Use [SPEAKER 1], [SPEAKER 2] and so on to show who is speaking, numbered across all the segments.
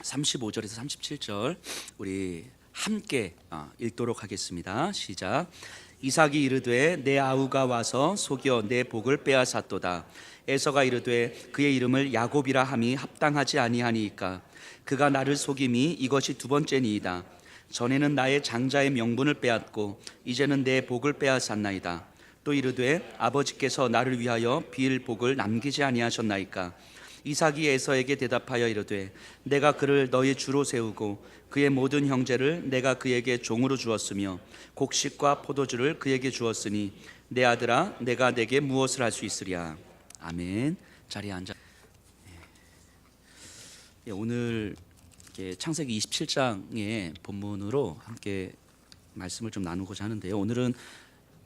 [SPEAKER 1] 35절에서 37절 우리 함께 읽도록 하겠습니다. 시작. 이삭이 이르되 내 아우가 와서 속여 내 복을 빼앗았도다. 에서가 이르되 그의 이름을 야곱이라 함이 합당하지 아니하니이까 그가 나를 속임이 이것이 두 번째니이다. 전에는 나의 장자의 명분을 빼앗고 이제는 내 복을 빼앗았나이다. 또 이르되 아버지께서 나를 위하여 빌 복을 남기지 아니하셨나이까. 이삭이 에서에게 대답하여 이르되 내가 그를 너희 주로 세우고 그의 모든 형제를 내가 그에게 종으로 주었으며 곡식과 포도주를 그에게 주었으니 내 아들아 내가 내게 무엇을 할 수 있으랴. 아멘. 자리에 앉아. 오늘 창세기 27장의 본문으로 함께 말씀을 좀 나누고자 하는데요. 오늘은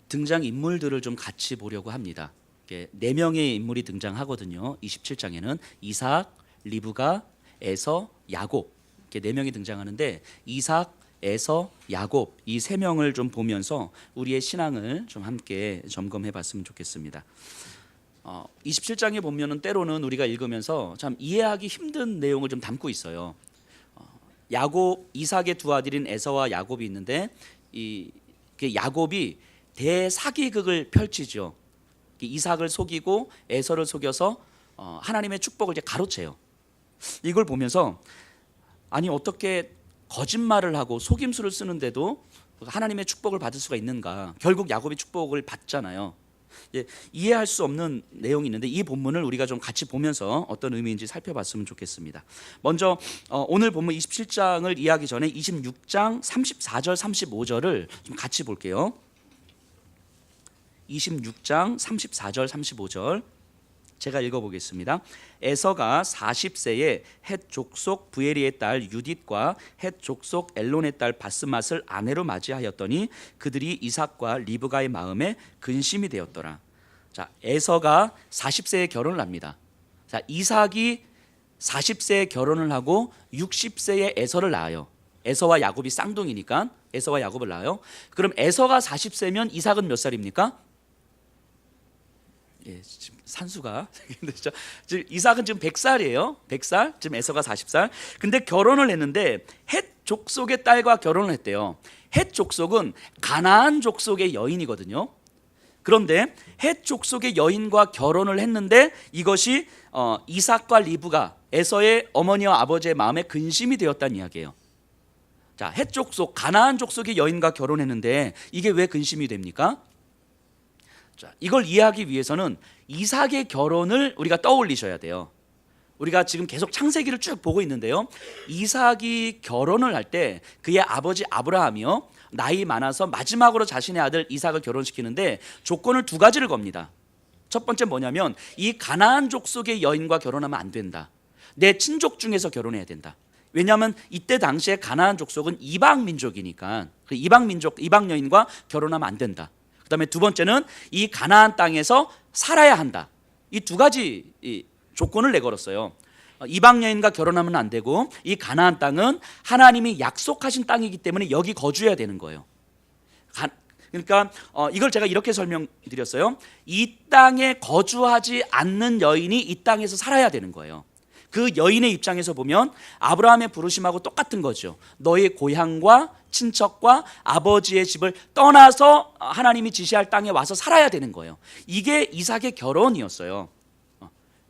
[SPEAKER 1] 등장 인물들을 좀 같이 보려고 합니다. 4명의 인물이 등장하거든요. 27장에는 이삭, 리브가, 에서, 야곱 이렇게 4명이 등장하는데 이삭, 에서, 야곱 이 3명을 좀 보면서 우리의 신앙을 좀 함께 점검해 봤으면 좋겠습니다. 27장에 보면은 때로는 우리가 읽으면서 참 이해하기 힘든 내용을 좀 담고 있어요. 야곱, 이삭의 두 아들인 에서와 야곱이 있는데 이 야곱이 대사기극을 펼치죠. 이삭을 속이고 에서를 속여서 하나님의 축복을 이제 가로채요. 이걸 보면서 아니 어떻게 거짓말을 하고 속임수를 쓰는데도 하나님의 축복을 받을 수가 있는가? 결국 야곱이 축복을 받잖아요. 이해할 수 없는 내용이 있는데 이 본문을 우리가 좀 같이 보면서 어떤 의미인지 살펴봤으면 좋겠습니다. 먼저 오늘 본문 27장을 이해하기 전에 26장 34절 35절을 좀 같이 볼게요. 26장 34절 35절 제가 읽어보겠습니다. 에서가 40세에 헷 족속 부에리의 딸 유딧과 헷 족속 엘론의 딸 바스맛을 아내로 맞이하였더니 그들이 이삭과 리브가의 마음에 근심이 되었더라. 자, 에서가 40세에 결혼을 합니다. 자, 이삭이 40세에 결혼을 하고 60세에 에서를 낳아요. 에서와 야곱이 쌍둥이니까 에서와 야곱을 낳아요. 그럼 에서가 40세면 이삭은 몇 살입니까? 지금 산수가 지금 이삭은 지금 100살이에요. 100살. 지금 에서가 40살. 근데 결혼을 했는데 헷 족속의 딸과 결혼을 했대요. 헷 족속은 가나안 족속의 여인이거든요. 그런데 헷 족속의 여인과 결혼을 했는데 이것이 이삭과 리브가 에서의 어머니와 아버지의 마음에 근심이 되었다는 이야기예요. 자, 헷 족속 가나안 족속의 여인과 결혼했는데 이게 왜 근심이 됩니까? 자, 이걸 이해하기 위해서는 이삭의 결혼을 우리가 떠올리셔야 돼요. 우리가 지금 계속 창세기를 쭉 보고 있는데요. 이삭이 결혼을 할 때 그의 아버지 아브라함이요 나이 많아서 마지막으로 자신의 아들 이삭을 결혼시키는데 조건을 2가지를 겁니다. 첫 번째 뭐냐면 이 가나안 족속의 여인과 결혼하면 안 된다. 내 친족 중에서 결혼해야 된다. 왜냐하면 이때 당시에 가나안 족속은 이방 민족이니까 이방 민족, 이방 여인과 결혼하면 안 된다. 그다음에 두 번째는 이 가나안 땅에서 살아야 한다. 이 2가지 조건을 내걸었어요. 이방 여인과 결혼하면 안 되고 이 가나안 땅은 하나님이 약속하신 땅이기 때문에 여기 거주해야 되는 거예요. 그러니까 이걸 제가 이렇게 설명드렸어요. 이 땅에 거주하지 않는 여인이 이 땅에서 살아야 되는 거예요. 그 여인의 입장에서 보면 아브라함의 부르심하고 똑같은 거죠. 너의 고향과 친척과 아버지의 집을 떠나서 하나님이 지시할 땅에 와서 살아야 되는 거예요. 이게 이삭의 결혼이었어요.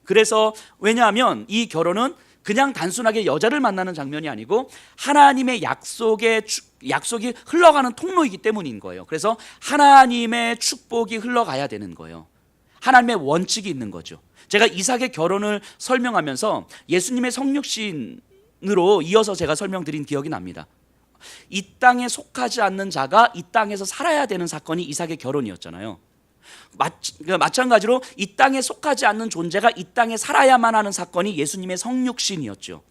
[SPEAKER 1] 그래서 왜냐하면 이 결혼은 그냥 단순하게 여자를 만나는 장면이 아니고 하나님의 약속이 흘러가는 통로이기 때문인 거예요. 그래서 하나님의 축복이 흘러가야 되는 거예요. 하나님의 원칙이 있는 거죠. 제가 이삭의 결혼을 설명하면서 예수님의 성육신으로 이어서 제가 설명드린 기억이 납니다. 이 땅에 속하지 않는 자가 이 땅에서 살아야 되는 사건이 이삭의 결혼이었잖아요. 마찬가지로 이 땅에 속하지 않는 존재가 이 땅에 살아야만 하는 사건이 예수님의 성육신이었죠.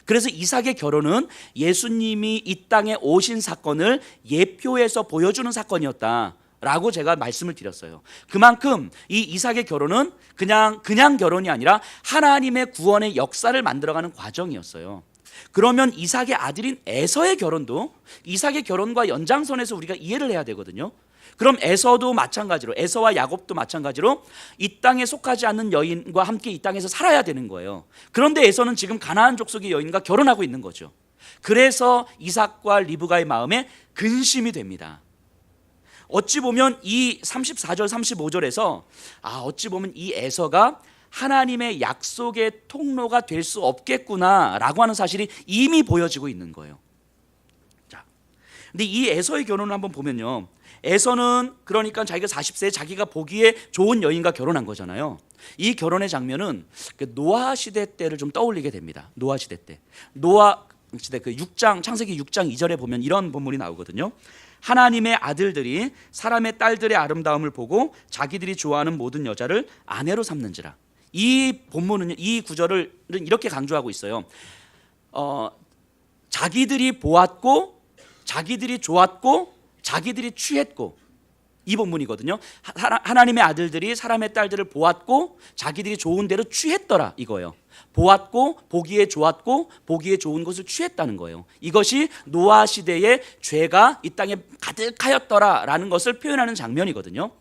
[SPEAKER 1] 그래서 이삭의 결혼은 예수님이 이 땅에 오신 사건을 예표해서 보여주는 사건이었다 라고 제가 말씀을 드렸어요. 그만큼 이 이삭의 결혼은 그냥 결혼이 아니라 하나님의 구원의 역사를 만들어가는 과정이었어요. 그러면 이삭의 아들인 에서의 결혼도 이삭의 결혼과 연장선에서 우리가 이해를 해야 되거든요. 그럼 에서도 마찬가지로, 에서와 야곱도 마찬가지로 이 땅에 속하지 않는 여인과 함께 이 땅에서 살아야 되는 거예요. 그런데 에서는 지금 가나안 족속의 여인과 결혼하고 있는 거죠. 그래서 이삭과 리브가의 마음에 근심이 됩니다. 어찌 보면 이 34절 35절에서 어찌 보면 이 에서가 하나님의 약속의 통로가 될 수 없겠구나라고 하는 사실이 이미 보여지고 있는 거예요. 자, 근데 이 에서의 결혼을 한번 보면요, 에서는 그러니까 자기가 40세에 자기가 보기에 좋은 여인과 결혼한 거잖아요. 이 결혼의 장면은 노아 시대 때를 좀 떠올리게 됩니다. 노아 시대 때, 노아 시대 그 6장, 창세기 6장 2절에 보면 이런 본문이 나오거든요. 하나님의 아들들이 사람의 딸들의 아름다움을 보고 자기들이 좋아하는 모든 여자를 아내로 삼는지라. 이 본문은, 이 구절을 이렇게 강조하고 있어요. 자기들이 보았고, 자기들이 좋았고, 자기들이 취했고, 이 본문이거든요. 하나님의 아들들이 사람의 딸들을 보았고 자기들이 좋은 대로 취했더라, 이거예요. 보았고 보기에 좋았고 보기에 좋은 것을 취했다는 거예요. 이것이 노아 시대의 죄가 이 땅에 가득하였더라라는 것을 표현하는 장면이거든요.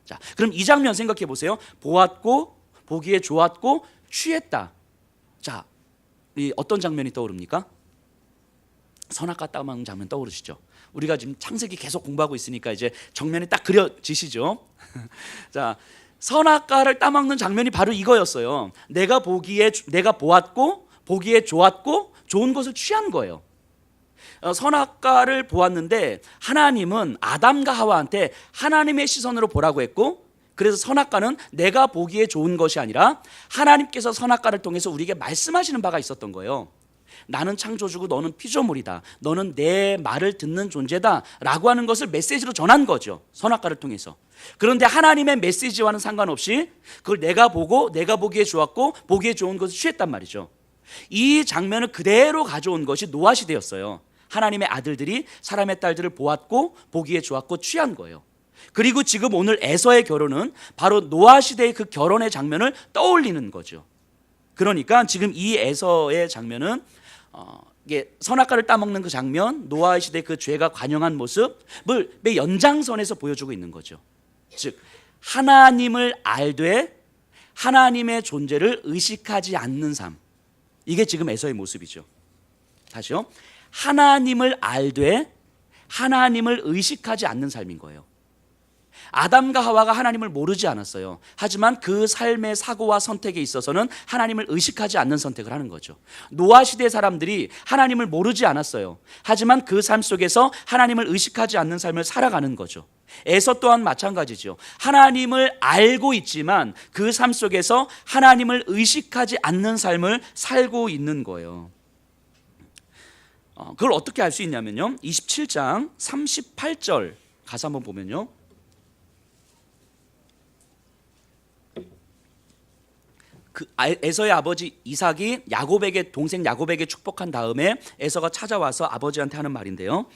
[SPEAKER 1] 자, 그럼 이 장면 생각해 보세요. 보았고 보기에 좋았고 취했다. 자, 이 어떤 장면이 떠오릅니까? 선악과 따먹는 장면 떠오르시죠? 우리가 지금 창세기 계속 공부하고 있으니까 이제 정면이 딱 그려지시죠? 자, 선악과를 따먹는 장면이 바로 이거였어요. 내가 보았고 보기에 좋았고 좋은 것을 취한 거예요. 선악과를 보았는데 하나님은 아담과 하와한테 하나님의 시선으로 보라고 했고, 그래서 선악과는 내가 보기에 좋은 것이 아니라 하나님께서 선악과를 통해서 우리에게 말씀하시는 바가 있었던 거예요. 나는 창조주고 너는 피조물이다, 너는 내 말을 듣는 존재다 라고 하는 것을 메시지로 전한 거죠, 선악과를 통해서. 그런데 하나님의 메시지와는 상관없이 그걸 내가 보고 내가 보기에 좋았고 보기에 좋은 것을 취했단 말이죠. 이 장면을 그대로 가져온 것이 노아 시대였어요. 하나님의 아들들이 사람의 딸들을 보았고 보기에 좋았고 취한 거예요. 그리고 지금 오늘 에서의 결혼은 바로 노아 시대의 그 결혼의 장면을 떠올리는 거죠. 그러니까 지금 이 에서의 장면은 이게 선악과를 따먹는 그 장면, 노아 시대 그 죄가 관영한 모습을 매 연장선에서 보여주고 있는 거죠. 즉 하나님을 알되 하나님의 존재를 의식하지 않는 삶, 이게 지금 에서의 모습이죠. 다시요. 하나님을 알되 하나님을 의식하지 않는 삶인 거예요. 아담과 하와가 하나님을 모르지 않았어요. 하지만 그 삶의 사고와 선택에 있어서는 하나님을 의식하지 않는 선택을 하는 거죠. 노아 시대 사람들이 하나님을 모르지 않았어요. 하지만 그 삶 속에서 하나님을 의식하지 않는 삶을 살아가는 거죠. 에서 또한 마찬가지죠. 하나님을 알고 있지만 그 삶 속에서 하나님을 의식하지 않는 삶을 살고 있는 거예요. 그걸 어떻게 알 수 있냐면요, 27장 38절 가서 한번 보면요, 에서의 아버지 이삭이 야곱에게, 동생 야곱에게 축복한 다음에 에서가 찾아와서 아버지한테 하는 말인데요,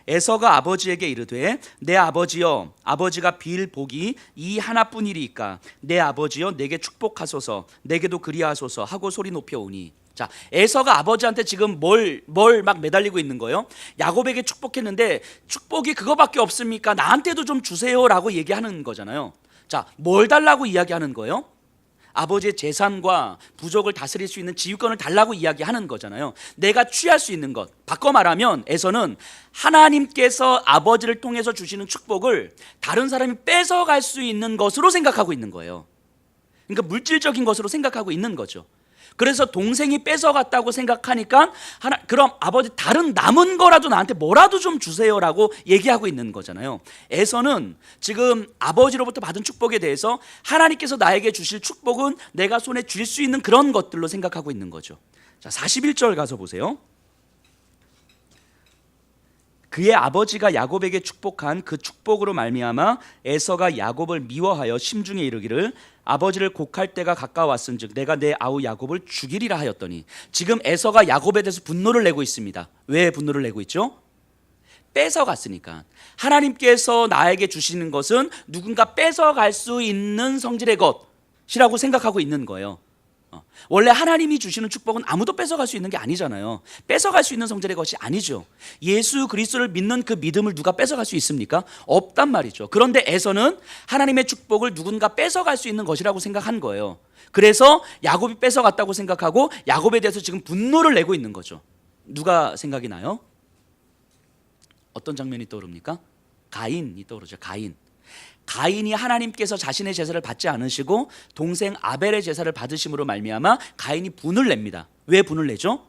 [SPEAKER 1] 에서가 아버지에게 이르되 내 아버지여, 아버지가 빌 복이 이 하나뿐이리이까 내 아버지여 내게 축복하소서, 내게도 그리하소서 하고 소리 높여오니. 자, 에서가 아버지한테 지금 뭘 막 매달리고 있는 거예요? 야곱에게 축복했는데 축복이 그거밖에 없습니까? 나한테도 좀 주세요라고 얘기하는 거잖아요. 자, 뭘 달라고 이야기하는 거예요? 아버지의 재산과 부족을 다스릴 수 있는 지휘권을 달라고 이야기하는 거잖아요. 내가 취할 수 있는 것. 바꿔 말하면 에서는 하나님께서 아버지를 통해서 주시는 축복을 다른 사람이 뺏어갈 수 있는 것으로 생각하고 있는 거예요. 그러니까 물질적인 것으로 생각하고 있는 거죠. 그래서 동생이 뺏어갔다고 생각하니까 그럼 아버지 다른 남은 거라도 나한테 뭐라도 좀 주세요라고 얘기하고 있는 거잖아요. 에서는 지금 아버지로부터 받은 축복에 대해서 하나님께서 나에게 주실 축복은 내가 손에 쥘 수 있는 그런 것들로 생각하고 있는 거죠. 자, 41절 가서 보세요. 그의 아버지가 야곱에게 축복한 그 축복으로 말미암아 에서가 야곱을 미워하여 심중에 이르기를 아버지를 곡할 때가 가까웠은즉 내가 내 아우 야곱을 죽이리라 하였더니. 지금 에서가 야곱에 대해서 분노를 내고 있습니다. 왜 분노를 내고 있죠? 뺏어갔으니까. 하나님께서 나에게 주시는 것은 누군가 뺏어갈 수 있는 성질의 것이라고 생각하고 있는 거예요. 원래 하나님이 주시는 축복은 아무도 뺏어갈 수 있는 게 아니잖아요. 뺏어갈 수 있는 성질의 것이 아니죠. 예수 그리스도를 믿는 그 믿음을 누가 뺏어갈 수 있습니까? 없단 말이죠. 그런데 에서는 하나님의 축복을 누군가 뺏어갈 수 있는 것이라고 생각한 거예요. 그래서 야곱이 뺏어갔다고 생각하고 야곱에 대해서 지금 분노를 내고 있는 거죠. 누가 생각이 나요? 어떤 장면이 떠오릅니까? 가인이 떠오르죠. 가인이 하나님께서 자신의 제사를 받지 않으시고 동생 아벨의 제사를 받으심으로 말미암아 가인이 분을 냅니다. 왜 분을 내죠?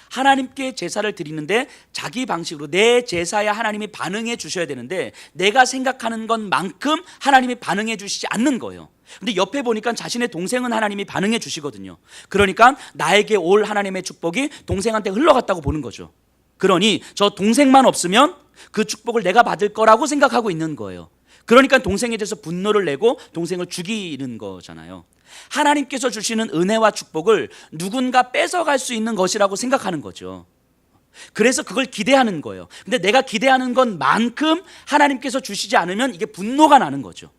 [SPEAKER 1] 하나님께 제사를 드리는데 자기 방식으로 내 제사에 하나님이 반응해 주셔야 되는데 내가 생각하는 것만큼 하나님이 반응해 주시지 않는 거예요. 근데 옆에 보니까 자신의 동생은 하나님이 반응해 주시거든요. 그러니까 나에게 올 하나님의 축복이 동생한테 흘러갔다고 보는 거죠. 그러니 저 동생만 없으면 그 축복을 내가 받을 거라고 생각하고 있는 거예요. 그러니까 동생에 대해서 분노를 내고 동생을 죽이는 거잖아요. 하나님께서 주시는 은혜와 축복을 누군가 뺏어갈 수 있는 것이라고 생각하는 거죠. 그래서 그걸 기대하는 거예요. 근데 내가 기대하는 것만큼 하나님께서 주시지 않으면 이게 분노가 나는 거죠.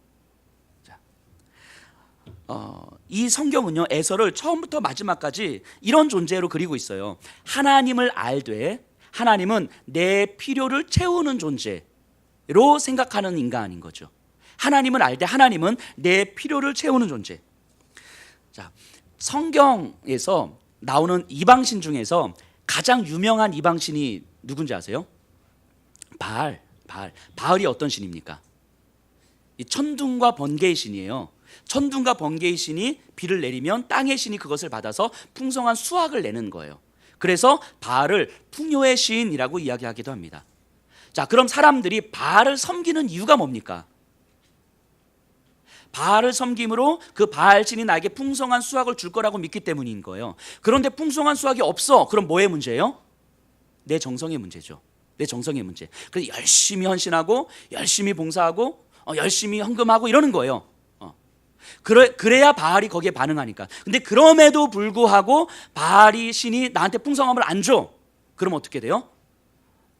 [SPEAKER 1] 이 성경은요, 에서를 처음부터 마지막까지 이런 존재로 그리고 있어요. 하나님을 알되 하나님은 내 필요를 채우는 존재로 생각하는 인간인 거죠. 하나님을 알되 하나님은 내 필요를 채우는 존재. 자, 성경에서 나오는 이방신 중에서 가장 유명한 이방신이 누군지 아세요? 바알이 어떤 신입니까? 이 천둥과 번개의 신이에요. 천둥과 번개의 신이 비를 내리면 땅의 신이 그것을 받아서 풍성한 수확을 내는 거예요. 그래서 바알을 풍요의 신이라고 이야기하기도 합니다. 자, 그럼 사람들이 바알을 섬기는 이유가 뭡니까? 바알을 섬김으로 그 바알 신이 나에게 풍성한 수확을 줄 거라고 믿기 때문인 거예요. 그런데 풍성한 수확이 없어. 그럼 뭐의 문제예요? 내 정성의 문제죠. 내 정성의 문제. 그래서 열심히 헌신하고 열심히 봉사하고 열심히 헌금하고 이러는 거예요. 그래야 바알이 거기에 반응하니까. 근데 그럼에도 불구하고 바알이 신이 나한테 풍성함을 안 줘. 그럼 어떻게 돼요?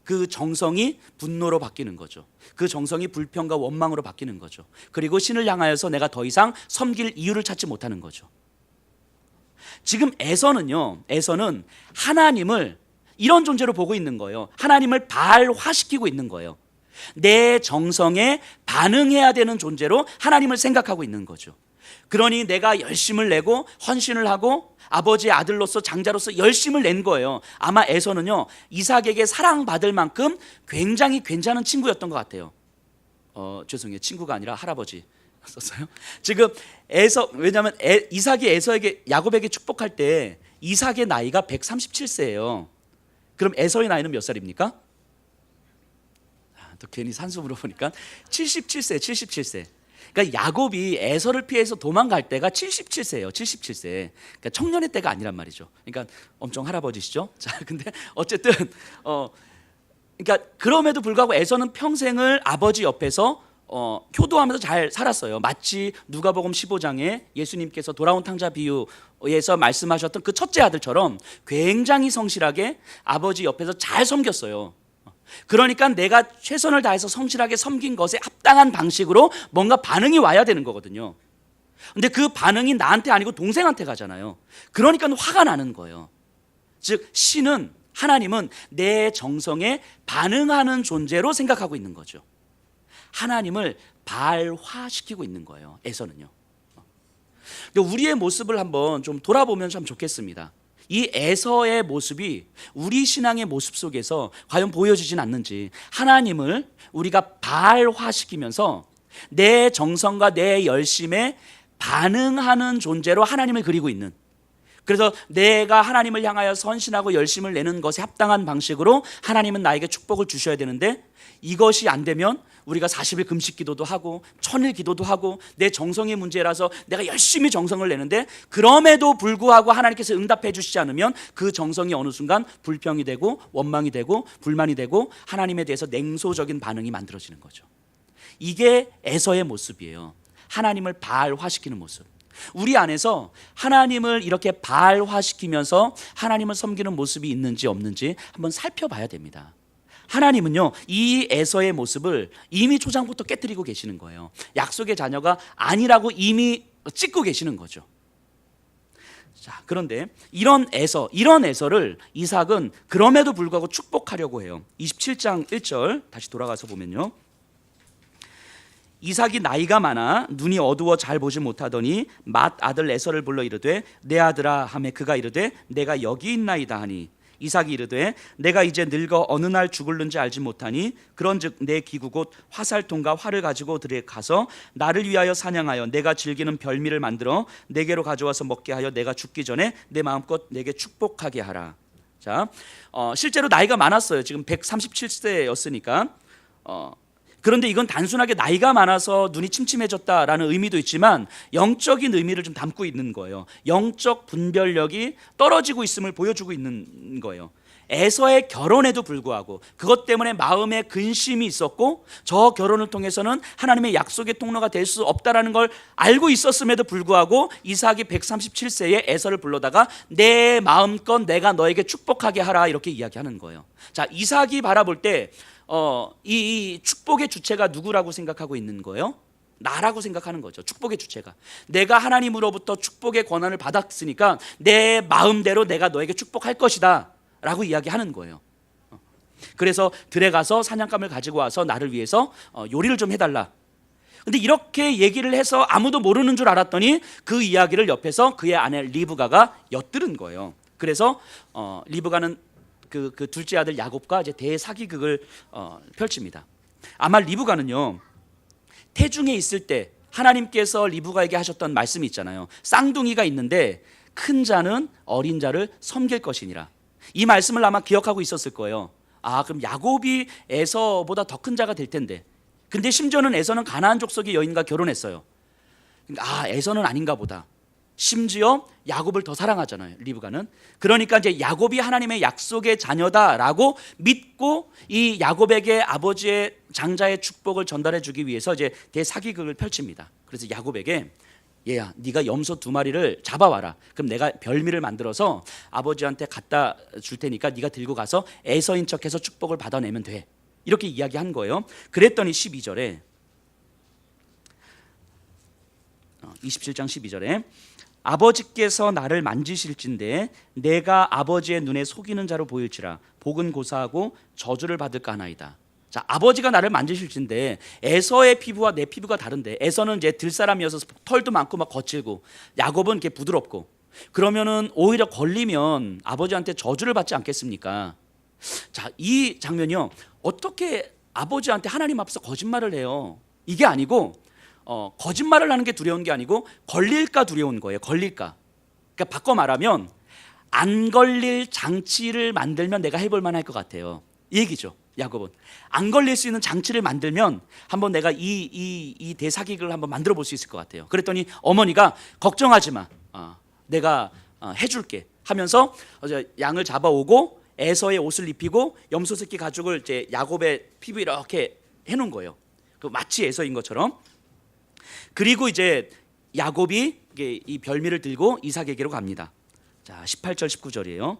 [SPEAKER 1] 그 정성이 분노로 바뀌는 거죠. 그 정성이 불평과 원망으로 바뀌는 거죠. 그리고 신을 향하여서 내가 더 이상 섬길 이유를 찾지 못하는 거죠. 지금 에서는 하나님을 이런 존재로 보고 있는 거예요. 하나님을 바알화시키고 있는 거예요. 내 정성에 반응해야 되는 존재로 하나님을 생각하고 있는 거죠. 그러니 내가 열심을 내고 헌신을 하고 아버지의 아들로서 장자로서 열심을 낸 거예요. 아마 에서는요, 이삭에게 사랑받을 만큼 굉장히 괜찮은 친구였던 것 같아요. 죄송해요, 친구가 아니라 할아버지 썼어요. 지금 왜냐하면 이삭이 야곱에게 축복할 때 이삭의 나이가 137세예요. 그럼 에서의 나이는 몇 살입니까? 또 괜히 산수 물어보니까 77세. 그러니까 야곱이 에서를 피해서 도망갈 때가 77세예요. 77세. 그러니까 청년의 때가 아니란 말이죠. 그러니까 엄청 할아버지시죠. 자, 근데 어쨌든 그러니까 그럼에도 불구하고 에서는 평생을 아버지 옆에서 효도하면서 잘 살았어요. 마치 누가복음 15장에 예수님께서 돌아온 탕자 비유에서 말씀하셨던 그 첫째 아들처럼 굉장히 성실하게 아버지 옆에서 잘 섬겼어요. 그러니까 내가 최선을 다해서 성실하게 섬긴 것에 합당한 방식으로 뭔가 반응이 와야 되는 거거든요. 근데 그 반응이 나한테 아니고 동생한테 가잖아요. 그러니까 화가 나는 거예요. 즉 하나님은 내 정성에 반응하는 존재로 생각하고 있는 거죠. 하나님을 바알화시키고 있는 거예요. 에서는요. 우리의 모습을 한번 좀 돌아보면 참 좋겠습니다. 이 에서의 모습이 우리 신앙의 모습 속에서 과연 보여지진 않는지, 하나님을 우리가 바알화시키면서 내 정성과 내 열심에 반응하는 존재로 하나님을 그리고 있는, 그래서 내가 하나님을 향하여 헌신하고 열심을 내는 것에 합당한 방식으로 하나님은 나에게 축복을 주셔야 되는데, 이것이 안 되면 우리가 40일 금식 기도도 하고 1000일 기도도 하고 내 정성의 문제라서 내가 열심히 정성을 내는데 그럼에도 불구하고 하나님께서 응답해 주시지 않으면 그 정성이 어느 순간 불평이 되고 원망이 되고 불만이 되고 하나님에 대해서 냉소적인 반응이 만들어지는 거죠. 이게 에서의 모습이에요. 하나님을 바알화시키는 모습. 우리 안에서 하나님을 이렇게 바알화시키면서 하나님을 섬기는 모습이 있는지 없는지 한번 살펴봐야 됩니다. 하나님은요, 이 에서의 모습을 이미 초장부터 깨뜨리고 계시는 거예요. 약속의 자녀가 아니라고 이미 찍고 계시는 거죠. 자, 그런데 이런 에서를 이삭은 그럼에도 불구하고 축복하려고 해요. 27장 1절 다시 돌아가서 보면요. 이삭이 나이가 많아 눈이 어두워 잘 보지 못하더니 맏 아들 에서를 불러 이르되 내 아들아 하매 그가 이르되 내가 여기 있나이다 하니 이삭이 이르되 내가 이제 늙어 어느 날 죽을는지 알지 못하니 그런즉 내 기구 곧 화살통과 활을 가지고 들에 가서 나를 위하여 사냥하여 내가 즐기는 별미를 만들어 내게로 가져와서 먹게 하여 내가 죽기 전에 내 마음껏 내게 축복하게 하라. 자, 실제로 나이가 많았어요. 지금 137세였으니까 그런데 이건 단순하게 나이가 많아서 눈이 침침해졌다라는 의미도 있지만 영적인 의미를 좀 담고 있는 거예요. 영적 분별력이 떨어지고 있음을 보여주고 있는 거예요. 에서의 결혼에도 불구하고 그것 때문에 마음에 근심이 있었고 저 결혼을 통해서는 하나님의 약속의 통로가 될 수 없다라는 걸 알고 있었음에도 불구하고 이삭이 137세에 에서를 불러다가 내 마음껏 내가 너에게 축복하게 하라 이렇게 이야기하는 거예요. 자, 이삭이 바라볼 때 이 축복의 주체가 누구라고 생각하고 있는 거예요? 나라고 생각하는 거죠. 축복의 주체가 내가 하나님으로부터 축복의 권한을 받았으니까 내 마음대로 내가 너에게 축복할 것이다 라고 이야기하는 거예요. 그래서 들에 가서 사냥감을 가지고 와서 나를 위해서 요리를 좀 해달라. 근데 이렇게 얘기를 해서 아무도 모르는 줄 알았더니 그 이야기를 옆에서 그의 아내 리브가가 엿들은 거예요. 그래서 리브가는 그 둘째 아들 야곱과 이제 대사기극을 펼칩니다. 아마 리브가는요 태중에 있을 때 하나님께서 리브가에게 하셨던 말씀이 있잖아요. 쌍둥이가 있는데 큰 자는 어린 자를 섬길 것이니라. 이 말씀을 아마 기억하고 있었을 거예요. 아, 그럼 야곱이 에서보다 더 큰 자가 될 텐데. 근데 심지어는 에서는 가나안 족속의 여인과 결혼했어요. 아, 에서는 아닌가 보다. 심지어 야곱을 더 사랑하잖아요, 리브가는. 그러니까 이제 야곱이 하나님의 약속의 자녀다라고 믿고 이 야곱에게 아버지의 장자의 축복을 전달해 주기 위해서 이제 대사기극을 펼칩니다. 그래서 야곱에게 얘야, 네가 염소 2마리를 잡아와라. 그럼 내가 별미를 만들어서 아버지한테 갖다 줄 테니까 네가 들고 가서 에서인 척해서 축복을 받아내면 돼. 이렇게 이야기한 거예요. 그랬더니 12절에 27장 12절에 아버지께서 나를 만지실진데 내가 아버지의 눈에 속이는 자로 보일지라 복은 고사하고 저주를 받을까 하나이다. 자, 아버지가 나를 만지실진데 에서의 피부와 내 피부가 다른데 에서는 이제 들사람이어서 털도 많고 막 거칠고 야곱은 이렇게 부드럽고 그러면은 오히려 걸리면 아버지한테 저주를 받지 않겠습니까? 자, 이 장면이요 어떻게 아버지한테 하나님 앞에서 거짓말을 해요? 이게 아니고 거짓말을 하는 게 두려운 게 아니고 걸릴까 두려운 거예요. 걸릴까. 그러니까 바꿔 말하면 안 걸릴 장치를 만들면 내가 해볼 만할 것 같아요. 이 얘기죠. 야곱은 안 걸릴 수 있는 장치를 만들면 한번 내가 이 대사기극을 한번 만들어 볼 수 있을 것 같아요. 그랬더니 어머니가 걱정하지 마. 내가 해줄게 하면서 양을 잡아오고 에서의 옷을 입히고 염소 새끼 가죽을 이제 야곱의 피부에 이렇게 해놓은 거예요. 마치 에서인 것처럼. 그리고 이제 야곱이 이 별미를 들고 이삭에게로 갑니다. 자, 18절 19절이에요.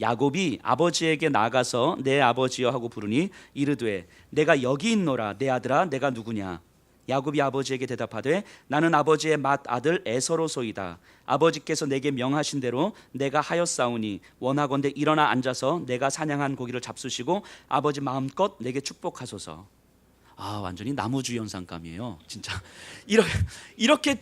[SPEAKER 1] 야곱이 아버지에게 나가서 내 아버지여 하고 부르니 이르되 내가 여기 있노라. 내 아들아 내가 누구냐? 야곱이 아버지에게 대답하되 나는 아버지의 맏 아들 에서로소이다. 아버지께서 내게 명하신 대로 내가 하였사오니 원하건대 일어나 앉아서 내가 사냥한 고기를 잡수시고 아버지 마음껏 내게 축복하소서. 아, 완전히 나무주의 현상감이에요. 진짜 이렇게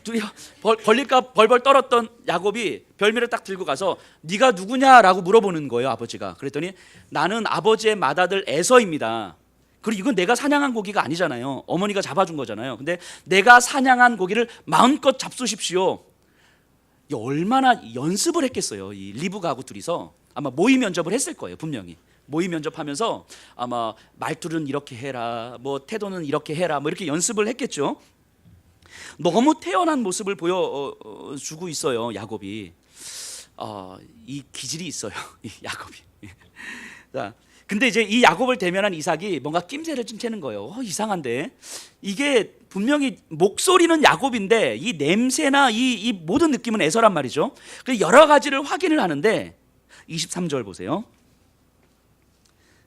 [SPEAKER 1] 걸릴까 벌벌 떨었던 야곱이 별미를 딱 들고 가서 네가 누구냐라고 물어보는 거예요, 아버지가. 그랬더니 나는 아버지의 맏아들 에서입니다. 그리고 이건 내가 사냥한 고기가 아니잖아요. 어머니가 잡아준 거잖아요. 근데 내가 사냥한 고기를 마음껏 잡수십시오. 얼마나 연습을 했겠어요. 이 리브가하고 둘이서 아마 모의 면접을 했을 거예요, 분명히. 모의 면접하면서 아마 말투는 이렇게 해라, 뭐 태도는 이렇게 해라, 뭐 이렇게 연습을 했겠죠. 너무 태연한 모습을 보여주고 있어요, 야곱이. 이 기질이 있어요, 이 야곱이. 자, 근데 이제 이 야곱을 대면한 이삭이 뭔가 낌새를 좀 채는 거예요. 이상한데 이게 분명히 목소리는 야곱인데 이 냄새나 이 모든 느낌은 에서란 말이죠. 그래서 여러 가지를 확인을 하는데 23절 보세요.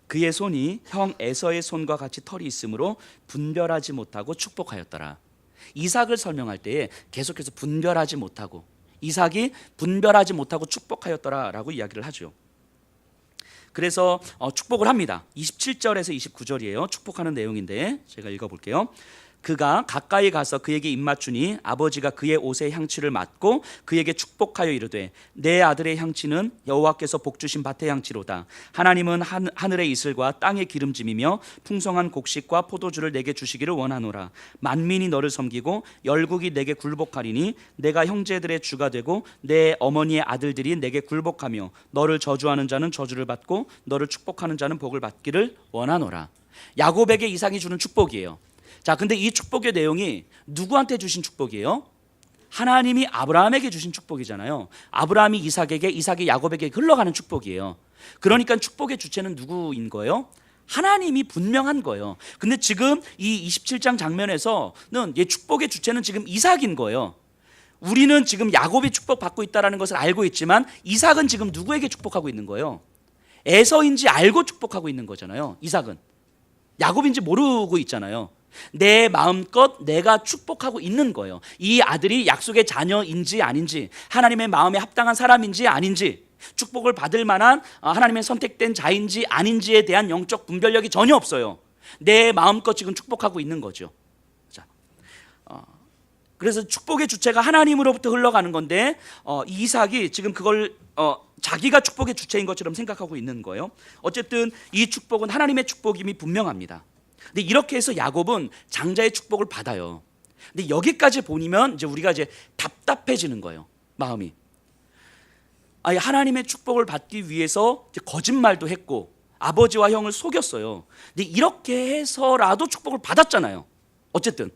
[SPEAKER 1] 그의 손이 형 에서의 손과 같이 털이 있으므로 분별하지 못하고 축복하였더라. 이삭을 설명할 때에 계속해서 분별하지 못하고 이삭이 분별하지 못하고 축복하였더라라고 이야기를 하죠. 그래서 축복을 합니다. 27절에서 29절이에요. 축복하는 내용인데 제가 읽어볼게요. 그가 가까이 가서 그에게 입맞추니 아버지가 그의 옷의 향취를 맡고 그에게 축복하여 이르되 내 아들의 향취는 여호와께서 복주신 밭의 향취로다. 하나님은 하늘의 이슬과 땅의 기름짐이며 풍성한 곡식과 포도주를 내게 주시기를 원하노라. 만민이 너를 섬기고 열국이 내게 굴복하리니 내가 형제들의 주가 되고 내 어머니의 아들들이 내게 굴복하며 너를 저주하는 자는 저주를 받고 너를 축복하는 자는 복을 받기를 원하노라. 야곱에게 이삭이 주는 축복이에요. 자, 근데 이 축복의 내용이 누구한테 주신 축복이에요? 하나님이 아브라함에게 주신 축복이잖아요. 아브라함이 이삭에게, 이삭이 야곱에게 흘러가는 축복이에요. 그러니까 축복의 주체는 누구인 거예요? 하나님이 분명한 거예요. 근데 지금 이 27장 장면에서는 이 축복의 주체는 지금 이삭인 거예요. 우리는 지금 야곱이 축복받고 있다는 것을 알고 있지만 이삭은 지금 누구에게 축복하고 있는 거예요? 에서인지 알고 축복하고 있는 거잖아요. 이삭은 야곱인지 모르고 있잖아요. 내 마음껏 내가 축복하고 있는 거예요. 이 아들이 약속의 자녀인지 아닌지, 하나님의 마음에 합당한 사람인지 아닌지, 축복을 받을 만한 하나님의 선택된 자인지 아닌지에 대한 영적 분별력이 전혀 없어요. 내 마음껏 지금 축복하고 있는 거죠. 자, 그래서 축복의 주체가 하나님으로부터 흘러가는 건데 이삭이 지금 그걸 자기가 축복의 주체인 것처럼 생각하고 있는 거예요. 어쨌든 이 축복은 하나님의 축복임이 분명합니다. 근데 이렇게 해서 야곱은 장자의 축복을 받아요. 근데 여기까지 보면 이제 우리가 이제 답답해지는 거예요. 마음이. 아니, 하나님의 축복을 받기 위해서 이제 거짓말도 했고 아버지와 형을 속였어요. 근데 이렇게 해서라도 축복을 받았잖아요. 어쨌든.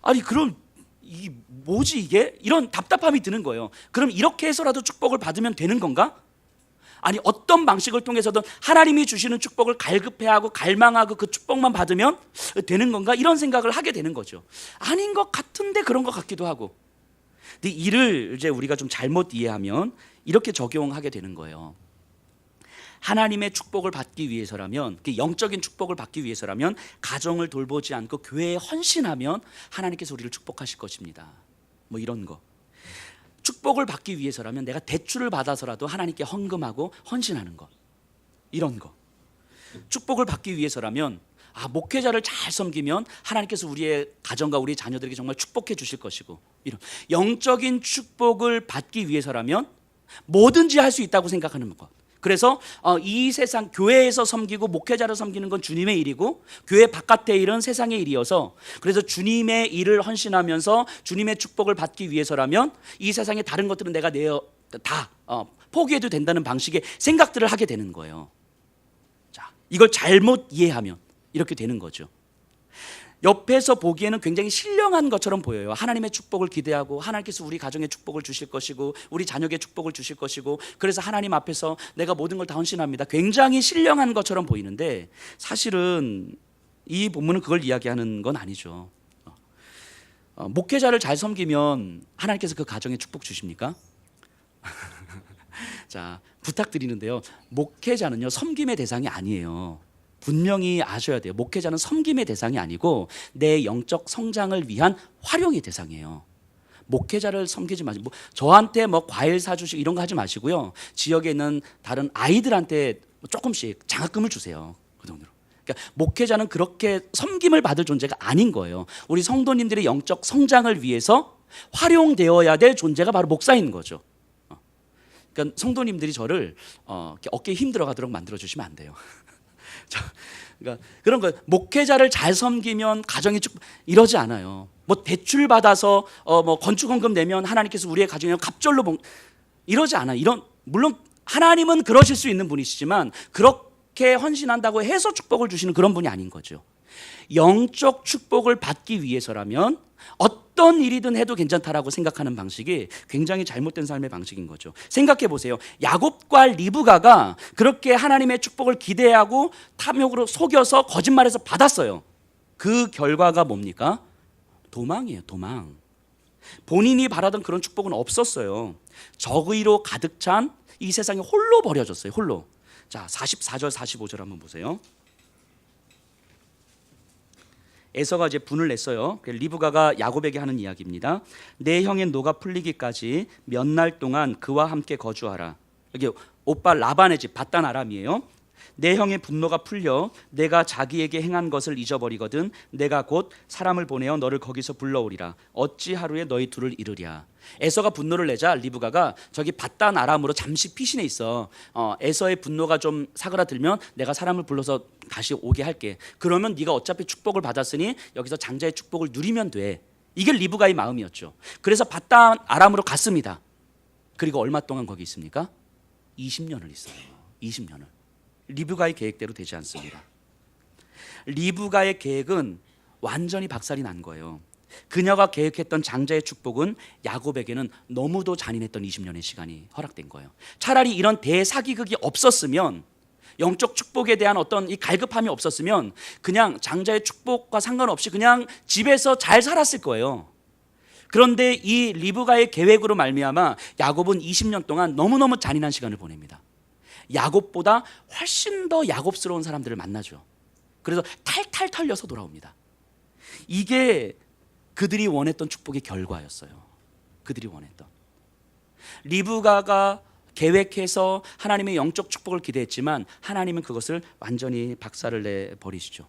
[SPEAKER 1] 아니, 그럼 이 뭐지 이게? 이런 답답함이 드는 거예요. 그럼 이렇게 해서라도 축복을 받으면 되는 건가? 아니, 어떤 방식을 통해서든 하나님이 주시는 축복을 갈급해하고 갈망하고 그 축복만 받으면 되는 건가? 이런 생각을 하게 되는 거죠. 아닌 것 같은데 그런 것 같기도 하고. 근데 이를 이제 우리가 좀 잘못 이해하면 이렇게 적용하게 되는 거예요. 하나님의 축복을 받기 위해서라면, 영적인 축복을 받기 위해서라면 가정을 돌보지 않고 교회에 헌신하면 하나님께서 우리를 축복하실 것입니다. 뭐 이런 거. 축복을 받기 위해서라면 내가 대출을 받아서라도 하나님께 헌금하고 헌신하는 것, 이런 거. 축복을 받기 위해서라면 목회자를 잘 섬기면 하나님께서 우리의 가정과 우리 자녀들에게 정말 축복해 주실 것이고, 이런 영적인 축복을 받기 위해서라면 뭐든지 할 수 있다고 생각하는 것. 그래서 이 세상 교회에서 섬기고 목회자를 섬기는 건 주님의 일이고 교회 바깥의 일은 세상의 일이어서, 그래서 주님의 일을 헌신하면서 주님의 축복을 받기 위해서라면 이 세상의 다른 것들은 내가 다 포기해도 된다는 방식의 생각들을 하게 되는 거예요. 자, 이걸 잘못 이해하면 이렇게 되는 거죠. 옆에서 보기에는 굉장히 신령한 것처럼 보여요. 하나님의 축복을 기대하고 하나님께서 우리 가정에 축복을 주실 것이고 우리 자녀에게 축복을 주실 것이고, 그래서 하나님 앞에서 내가 모든 걸 다 헌신합니다. 굉장히 신령한 것처럼 보이는데 사실은 이 본문은 그걸 이야기하는 건 아니죠. 목회자를 잘 섬기면 하나님께서 그 가정에 축복 주십니까? 자, 부탁드리는데요. 목회자는요, 섬김의 대상이 아니에요. 분명히 아셔야 돼요. 목회자는 섬김의 대상이 아니고 내 영적 성장을 위한 활용의 대상이에요. 목회자를 섬기지 마시고, 저한테 과일 사주시고 이런 거 하지 마시고요. 지역에 있는 다른 아이들한테 조금씩 장학금을 주세요. 그 돈으로. 그러니까 목회자는 그렇게 섬김을 받을 존재가 아닌 거예요. 우리 성도님들의 영적 성장을 위해서 활용되어야 될 존재가 바로 목사인 거죠. 그러니까 성도님들이 저를 어깨에 힘 들어가도록 만들어 주시면 안 돼요. 그러니까 그런 거, 목회자를 잘 섬기면 가정이 축복, 이러지 않아요. 대출 받아서 건축원금 내면 하나님께서 우리의 가정에 갑절로 이러지 않아요. 물론 하나님은 그러실 수 있는 분이시지만 그렇게 헌신한다고 해서 축복을 주시는 그런 분이 아닌 거죠. 영적 축복을 받기 위해서라면 어떤 일이든 해도 괜찮다라고 생각하는 방식이 굉장히 잘못된 삶의 방식인 거죠. 생각해 보세요. 야곱과 리브가가 그렇게 하나님의 축복을 기대하고 탐욕으로 속여서 거짓말해서 받았어요. 그 결과가 뭡니까? 도망이에요. 도망. 본인이 바라던 그런 축복은 없었어요. 적의로 가득 찬 이 세상에 홀로 버려졌어요. 홀로. 자, 44절 45절 한번 보세요. 에서가 이제 분을 냈어요. 리브가가 야곱에게 하는 이야기입니다. 내 형의 노가 풀리기까지 몇 날 동안 그와 함께 거주하라. 이게 오빠 라반의 집 밧단 아람이에요. 내 형의 분노가 풀려 내가 자기에게 행한 것을 잊어버리거든 내가 곧 사람을 보내어 너를 거기서 불러오리라. 어찌 하루에 너희 둘을 이르랴. 에서가 분노를 내자 리브가가 저기 밧단 아람으로 잠시 피신해 있어. 에서의 분노가 좀 사그라들면 내가 사람을 불러서 다시 오게 할게. 그러면 네가 어차피 축복을 받았으니 여기서 장자의 축복을 누리면 돼. 이게 리브가의 마음이었죠. 그래서 밧단 아람으로 갔습니다. 그리고 얼마 동안 거기 있습니까? 20년을 있어요. 20년을. 리브가의 계획대로 되지 않습니다. 리브가의 계획은 완전히 박살이 난 거예요. 그녀가 계획했던 장자의 축복은 야곱에게는 너무도 잔인했던 20년의 시간이 허락된 거예요. 차라리 이런 대사기극이 없었으면, 영적 축복에 대한 어떤 이 갈급함이 없었으면 그냥 장자의 축복과 상관없이 그냥 집에서 잘 살았을 거예요. 그런데 이 리브가의 계획으로 말미암아 야곱은 20년 동안 너무너무 잔인한 시간을 보냅니다. 야곱보다 훨씬 더 야곱스러운 사람들을 만나죠. 그래서 탈탈 털려서 돌아옵니다. 이게 그들이 원했던 축복의 결과였어요. 그들이 원했던. 리브가가 계획해서 하나님의 영적 축복을 기대했지만 하나님은 그것을 완전히 박살을 내버리시죠.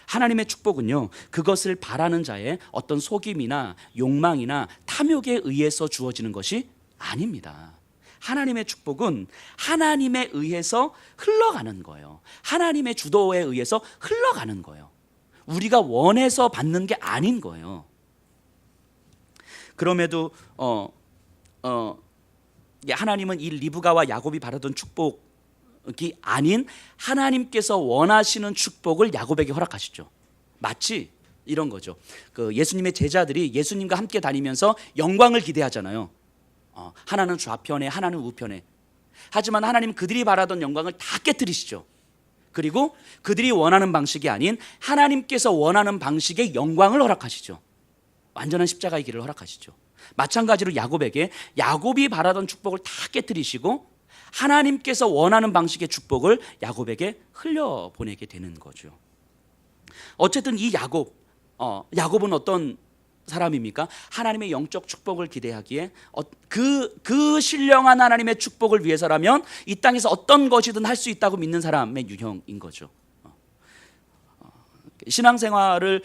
[SPEAKER 1] 하나님의 축복은요, 그것을 바라는 자의 어떤 속임이나 욕망이나 탐욕에 의해서 주어지는 것이 아닙니다. 하나님의 축복은 하나님에 의해서 흘러가는 거예요. 하나님의 주도에 의해서 흘러가는 거예요. 우리가 원해서 받는 게 아닌 거예요. 그럼에도 하나님은 이 리브가와 야곱이 바라던 축복이 아닌 하나님께서 원하시는 축복을 야곱에게 허락하시죠. 마치 이런 거죠. 그 예수님의 제자들이 예수님과 함께 다니면서 영광을 기대하잖아요. 하나는 좌편에 하나는 우편에. 하지만 하나님은 그들이 바라던 영광을 다 깨뜨리시죠. 그리고 그들이 원하는 방식이 아닌 하나님께서 원하는 방식의 영광을 허락하시죠. 완전한 십자가의 길을 허락하시죠. 마찬가지로 야곱에게 야곱이 바라던 축복을 다 깨뜨리시고 하나님께서 원하는 방식의 축복을 야곱에게 흘려보내게 되는 거죠. 어쨌든 이 야곱은 어떤 사람입니까? 하나님의 영적 축복을 기대하기에 그 신령한 하나님의 축복을 위해서라면 이 땅에서 어떤 것이든 할 수 있다고 믿는 사람의 유형인 거죠. 신앙생활을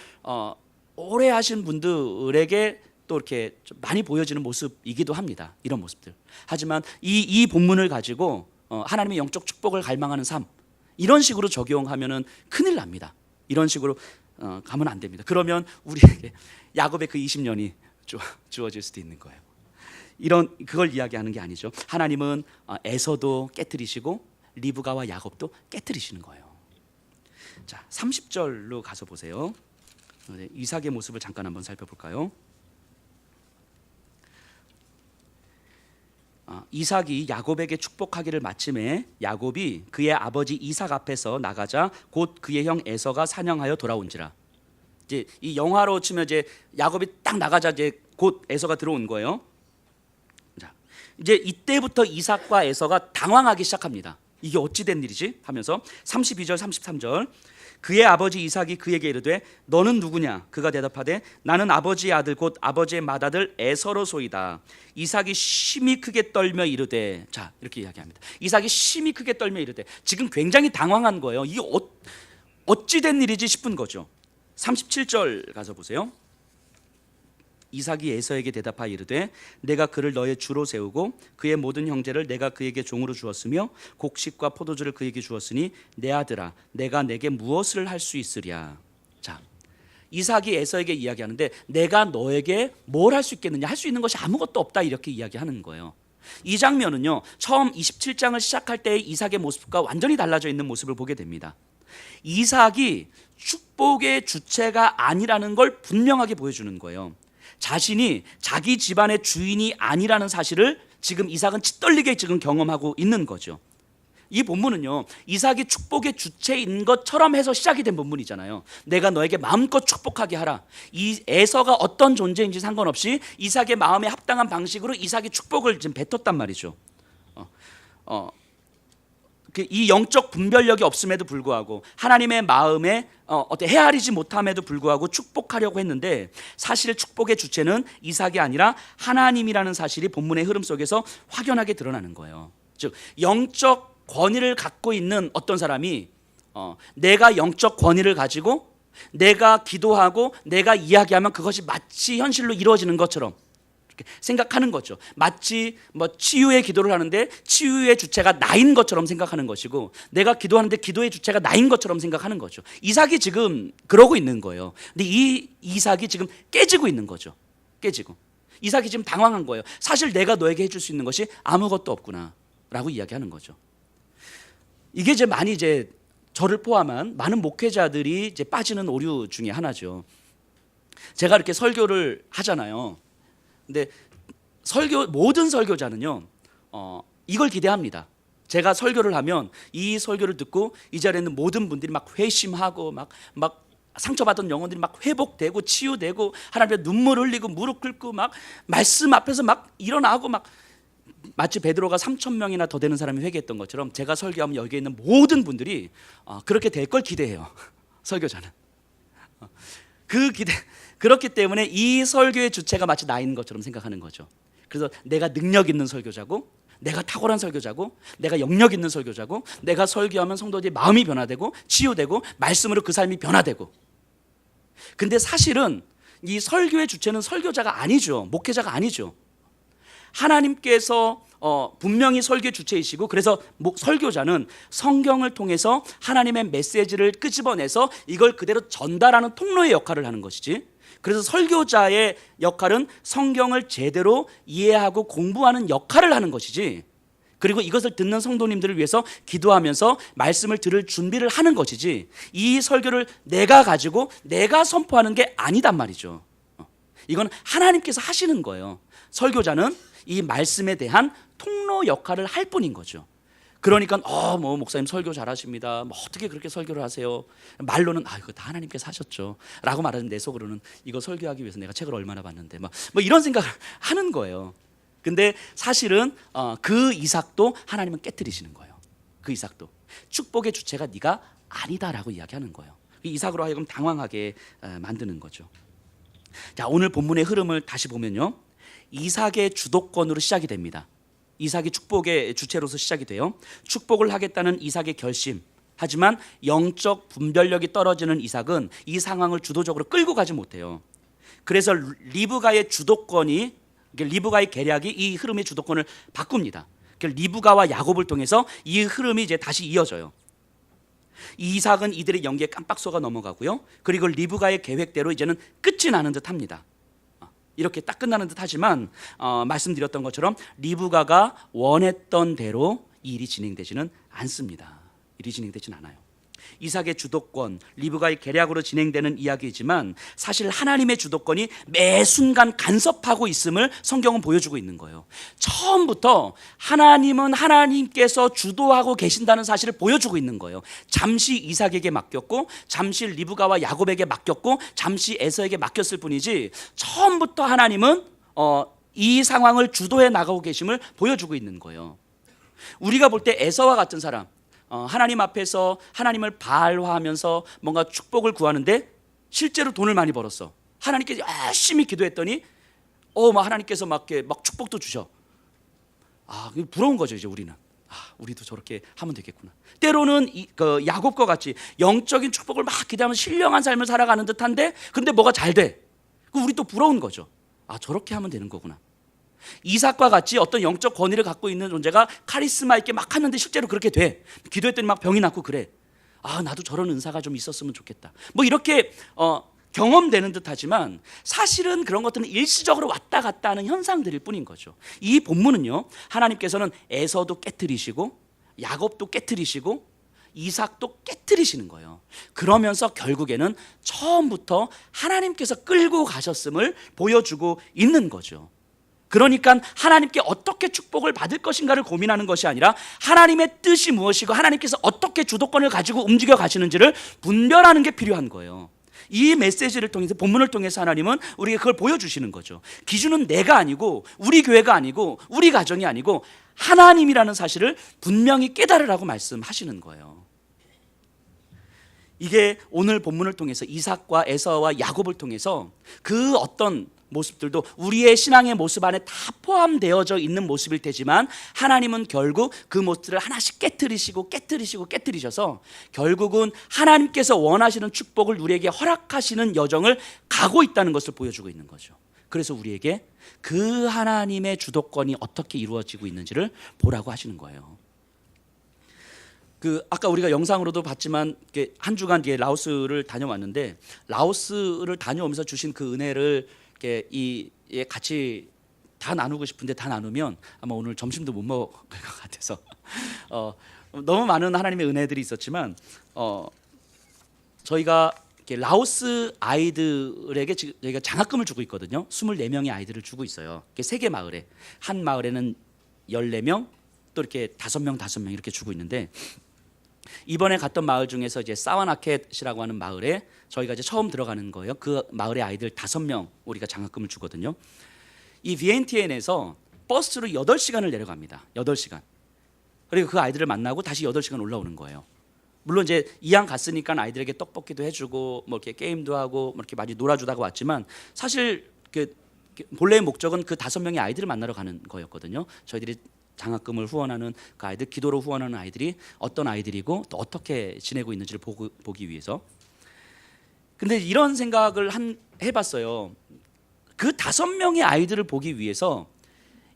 [SPEAKER 1] 오래 하신 분들에게 또 이렇게 좀 많이 보여지는 모습이기도 합니다. 이런 모습들. 하지만 이 본문을 가지고 하나님의 영적 축복을 갈망하는 삶, 이런 식으로 적용하면은 큰일 납니다. 이런 식으로 가면 안 됩니다. 그러면 우리에게 야곱의 그 20년이 주어질 수도 있는 거예요. 그걸 이야기하는 게 아니죠. 하나님은 에서도 깨뜨리시고 리브가와 야곱도 깨뜨리시는 거예요. 자, 30절로 가서 보세요. 이삭의 모습을 잠깐 한번 살펴볼까요? 이삭이 야곱에게 축복하기를 마침에 야곱이 그의 아버지 이삭 앞에서 나가자 곧 그의 형 에서가 사냥하여 돌아온지라. 이제 이 영화로 치면 이제 야곱이 딱 나가자 이제 곧 에서가 들어온 거예요. 자, 이제 이때부터 이삭과 에서가 당황하기 시작합니다. 이게 어찌 된 일이지? 하면서 32절 33절 그의 아버지 이삭이 그에게 이르되 너는 누구냐? 그가 대답하되 나는 아버지의 아들 곧 아버지의 맏아들 에서로소이다. 이삭이 심히 크게 떨며 이르되, 자 이렇게 이야기합니다. 이삭이 심히 크게 떨며 이르되, 지금 굉장히 당황한 거예요. 이게 어찌 된 일이지 싶은 거죠. 37절 가서 보세요. 이삭이 에서에게 대답하여 이르되 내가 그를 너의 주로 세우고 그의 모든 형제를 내가 그에게 종으로 주었으며 곡식과 포도주를 그에게 주었으니 내 아들아 내가 내게 무엇을 할 수 있으랴. 자, 이삭이 에서에게 이야기하는데 내가 너에게 뭘 할 수 있겠느냐, 할 수 있는 것이 아무것도 없다, 이렇게 이야기하는 거예요. 이 장면은요, 처음 27장을 시작할 때의 이삭의 모습과 완전히 달라져 있는 모습을 보게 됩니다. 이삭이 축복의 주체가 아니라는 걸 분명하게 보여주는 거예요. 자신이 자기 집안의 주인이 아니라는 사실을 지금 이삭은 치떨리게 지금 경험하고 있는 거죠. 이 본문은요, 이삭이 축복의 주체인 것처럼 해서 시작이 된 본문이잖아요. 내가 너에게 마음껏 축복하게 하라. 이 에서가 어떤 존재인지 상관없이 이삭의 마음에 합당한 방식으로 이삭이 축복을 지금 뱉었단 말이죠. 이 영적 분별력이 없음에도 불구하고 하나님의 마음에 헤아리지 못함에도 불구하고 축복하려고 했는데 사실 축복의 주체는 이삭이 아니라 하나님이라는 사실이 본문의 흐름 속에서 확연하게 드러나는 거예요. 즉 영적 권위를 갖고 있는 어떤 사람이 내가 영적 권위를 가지고 내가 기도하고 내가 이야기하면 그것이 마치 현실로 이루어지는 것처럼 생각하는 거죠. 마치 치유의 기도를 하는데 치유의 주체가 나인 것처럼 생각하는 것이고 내가 기도하는데 기도의 주체가 나인 것처럼 생각하는 거죠. 이삭이 지금 그러고 있는 거예요. 근데 이 이삭이 지금 깨지고 있는 거죠. 깨지고 이삭이 지금 당황한 거예요. 사실 내가 너에게 해줄 수 있는 것이 아무것도 없구나 라고 이야기하는 거죠. 이게 많이 저를 포함한 많은 목회자들이 빠지는 오류 중에 하나죠. 제가 이렇게 설교를 하잖아요. 근데 모든 설교자는요 이걸 기대합니다. 제가 설교를 하면 이 설교를 듣고 이 자리에 있는 모든 분들이 막 회심하고 막 상처받은 영혼들이 막 회복되고 치유되고 하나님 앞에 눈물 흘리고 무릎 꿇고 막 말씀 앞에서 막 일어나고 막 마치 베드로가 3,000명이나 더 되는 사람이 회개했던 것처럼 제가 설교하면 여기에 있는 모든 분들이 그렇게 될 걸 기대해요. 설교자는 그렇기 때문에 이 설교의 주체가 마치 나인 것처럼 생각하는 거죠. 그래서 내가 능력 있는 설교자고 내가 탁월한 설교자고 내가 영역 있는 설교자고 내가 설교하면 성도들의 마음이 변화되고 치유되고 말씀으로 그 삶이 변화되고. 근데 사실은 이 설교의 주체는 설교자가 아니죠. 목회자가 아니죠. 하나님께서 분명히 설교의 주체이시고 그래서 설교자는 성경을 통해서 하나님의 메시지를 끄집어내서 이걸 그대로 전달하는 통로의 역할을 하는 것이지, 그래서 설교자의 역할은 성경을 제대로 이해하고 공부하는 역할을 하는 것이지, 그리고 이것을 듣는 성도님들을 위해서 기도하면서 말씀을 들을 준비를 하는 것이지, 이 설교를 내가 가지고 내가 선포하는 게 아니단 말이죠. 이건 하나님께서 하시는 거예요. 설교자는 이 말씀에 대한 통로 역할을 할 뿐인 거죠. 그러니까 목사님 설교 잘하십니다. 어떻게 그렇게 설교를 하세요? 말로는 이거 다 하나님께서 하셨죠 라고 말하는 내 속으로는 이거 설교하기 위해서 내가 책을 얼마나 봤는데 이런 생각을 하는 거예요. 근데 사실은 그 이삭도 하나님은 깨뜨리시는 거예요. 그 이삭도 축복의 주체가 네가 아니다라고 이야기하는 거예요. 이삭으로 하여금 당황하게 만드는 거죠. 자, 오늘 본문의 흐름을 다시 보면요, 이삭의 주도권으로 시작이 됩니다. 이삭이 축복의 주체로서 시작이 돼요. 축복을 하겠다는 이삭의 결심, 하지만 영적 분별력이 떨어지는 이삭은 이 상황을 주도적으로 끌고 가지 못해요. 그래서 리브가의 주도권이, 리브가의 계략이 이 흐름의 주도권을 바꿉니다. 리브가와 야곱을 통해서 이 흐름이 이제 다시 이어져요. 이삭은 이들의 연기에 깜빡 속아 넘어가고요, 그리고 리브가의 계획대로 이제는 끝이 나는 듯 합니다. 이렇게 딱 끝나는 듯 하지만 말씀드렸던 것처럼 리브가가 원했던 대로 이 일이 진행되지는 않습니다. 일이 진행되지는 않아요. 이삭의 주도권, 리브가의 계략으로 진행되는 이야기이지만 사실 하나님의 주도권이 매 순간 간섭하고 있음을 성경은 보여주고 있는 거예요. 처음부터 하나님은 하나님께서 주도하고 계신다는 사실을 보여주고 있는 거예요. 잠시 이삭에게 맡겼고 잠시 리브가와 야곱에게 맡겼고 잠시 에서에게 맡겼을 뿐이지 처음부터 하나님은 이 상황을 주도해 나가고 계심을 보여주고 있는 거예요. 우리가 볼 때 에서와 같은 사람, 하나님 앞에서 하나님을 바알화하면서 뭔가 축복을 구하는데 실제로 돈을 많이 벌었어. 하나님께 열심히 기도했더니 하나님께서 막 축복도 주셔. 부러운 거죠. 이제 우리는 우리도 저렇게 하면 되겠구나. 때로는 야곱과 같이 영적인 축복을 막 기대하면 신령한 삶을 살아가는 듯한데 근데 뭐가 잘 돼. 우리 또 부러운 거죠. 저렇게 하면 되는 거구나. 이삭과 같이 어떤 영적 권위를 갖고 있는 존재가 카리스마 있게 막 하는데 실제로 그렇게 돼. 기도했더니 막 병이 낫고 그래. 나도 저런 은사가 좀 있었으면 좋겠다. 이렇게 경험되는 듯 하지만 사실은 그런 것들은 일시적으로 왔다 갔다 하는 현상들일 뿐인 거죠. 이 본문은요, 하나님께서는 에서도 깨트리시고 야곱도 깨트리시고 이삭도 깨트리시는 거예요. 그러면서 결국에는 처음부터 하나님께서 끌고 가셨음을 보여주고 있는 거죠. 그러니까 하나님께 어떻게 축복을 받을 것인가를 고민하는 것이 아니라 하나님의 뜻이 무엇이고 하나님께서 어떻게 주도권을 가지고 움직여 가시는지를 분별하는 게 필요한 거예요. 이 메시지를 통해서, 본문을 통해서 하나님은 우리에게 그걸 보여주시는 거죠. 기준은 내가 아니고, 우리 교회가 아니고, 우리 가정이 아니고 하나님이라는 사실을 분명히 깨달으라고 말씀하시는 거예요. 이게 오늘 본문을 통해서 이삭과 에서와 야곱을 통해서 그 어떤 모습들도 우리의 신앙의 모습 안에 다 포함되어져 있는 모습일 테지만, 하나님은 결국 그 모습들을 하나씩 깨뜨리셔서 결국은 하나님께서 원하시는 축복을 우리에게 허락하시는 여정을 가고 있다는 것을 보여주고 있는 거죠. 그래서 우리에게 그 하나님의 주도권이 어떻게 이루어지고 있는지를 보라고 하시는 거예요. 아까 우리가 영상으로도 봤지만 한 주간 라오스를 다녀왔는데, 라오스를 다녀오면서 주신 그 은혜를 같이 다 나누고 싶은데 다 나누면 아마 오늘 점심도 못 먹을 것 같아서 너무 많은 하나님의 은혜들이 있었지만, 저희가 라오스 아이들에게 지금 저희가 장학금을 주고 있거든요. 24명의 아이들을 주고 있어요. 3개 마을에, 한 마을에는 14명, 또 이렇게 5명 이렇게 주고 있는데, 이번에 갔던 마을 중에서 이제 사와나켓이라고 하는 마을에 저희가 이제 처음 들어가는 거예요. 그 마을의 아이들 5명 우리가 장학금을 주거든요. 이 비엔티엔에서 버스로 8시간을 내려갑니다. 8시간. 그리고 그 아이들을 만나고 다시 8시간 올라오는 거예요. 물론 이제 이왕 갔으니까 아이들에게 떡볶이도 해주고 뭐 이렇게 게임도 하고 뭐 이렇게 많이 놀아주다가 왔지만, 사실 본래의 목적은 그 5명의 아이들을 만나러 가는 거였거든요. 저희들이 장학금을 후원하는 그 아이들, 기도로 후원하는 아이들이 어떤 아이들이고 또 어떻게 지내고 있는지를 보기 위해서. 근데 이런 생각을 해봤어요. 그 5명의 아이들을 보기 위해서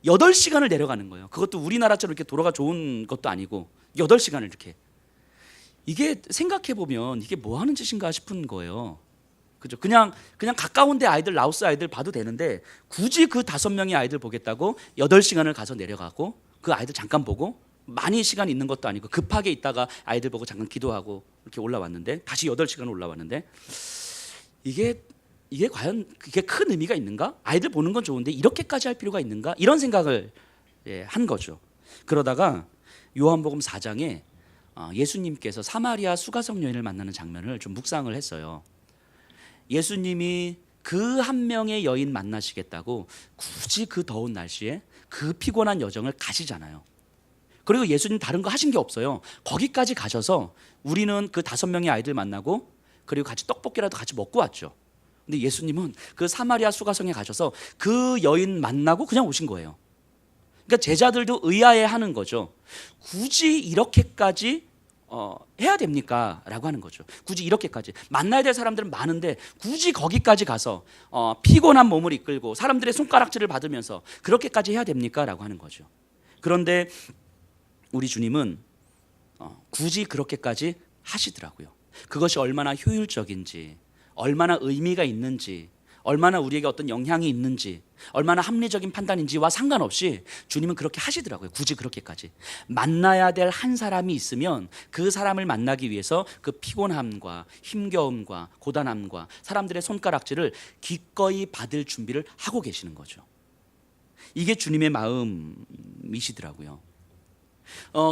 [SPEAKER 1] 8시간을 내려가는 거예요. 그것도 우리나라처럼 이렇게 도로가 좋은 것도 아니고 8시간을 이렇게. 이게 생각해보면 이게 뭐 하는 짓인가 싶은 거예요. 그죠? 그냥 가까운데 아이들, 라오스 아이들 봐도 되는데 굳이 그 5명의 아이들 보겠다고 8시간을 가서 내려가고, 그 아이들 잠깐 보고, 많이 시간 있는 것도 아니고 급하게 있다가 아이들 보고 잠깐 기도하고 이렇게 올라왔는데, 다시 8시간 올라왔는데, 이게 과연 그게 큰 의미가 있는가? 아이들 보는 건 좋은데 이렇게까지 할 필요가 있는가? 이런 생각을 한 거죠. 그러다가 요한복음 4장에 예수님께서 사마리아 수가성 여인을 만나는 장면을 좀 묵상을 했어요. 예수님이 그 한 명의 여인 만나시겠다고 굳이 그 더운 날씨에 그 피곤한 여정을 가시잖아요. 그리고 예수님 다른 거 하신 게 없어요. 거기까지 가셔서 우리는 그 5명의 아이들 만나고 그리고 같이 떡볶이라도 같이 먹고 왔죠. 근데 예수님은 그 사마리아 수가성에 가셔서 그 여인 만나고 그냥 오신 거예요. 그러니까 제자들도 의아해하는 거죠. 굳이 이렇게까지 해야 됩니까? 라고 하는 거죠. 굳이 이렇게까지 만나야 될 사람들은 많은데 굳이 거기까지 가서 피곤한 몸을 이끌고 사람들의 손가락질을 받으면서 그렇게까지 해야 됩니까? 라고 하는 거죠. 그런데 우리 주님은 굳이 그렇게까지 하시더라고요. 그것이 얼마나 효율적인지, 얼마나 의미가 있는지, 얼마나 우리에게 어떤 영향이 있는지, 얼마나 합리적인 판단인지와 상관없이 주님은 그렇게 하시더라고요. 굳이 그렇게까지. 만나야 될 한 사람이 있으면 그 사람을 만나기 위해서 그 피곤함과 힘겨움과 고단함과 사람들의 손가락질을 기꺼이 받을 준비를 하고 계시는 거죠. 이게 주님의 마음이시더라고요.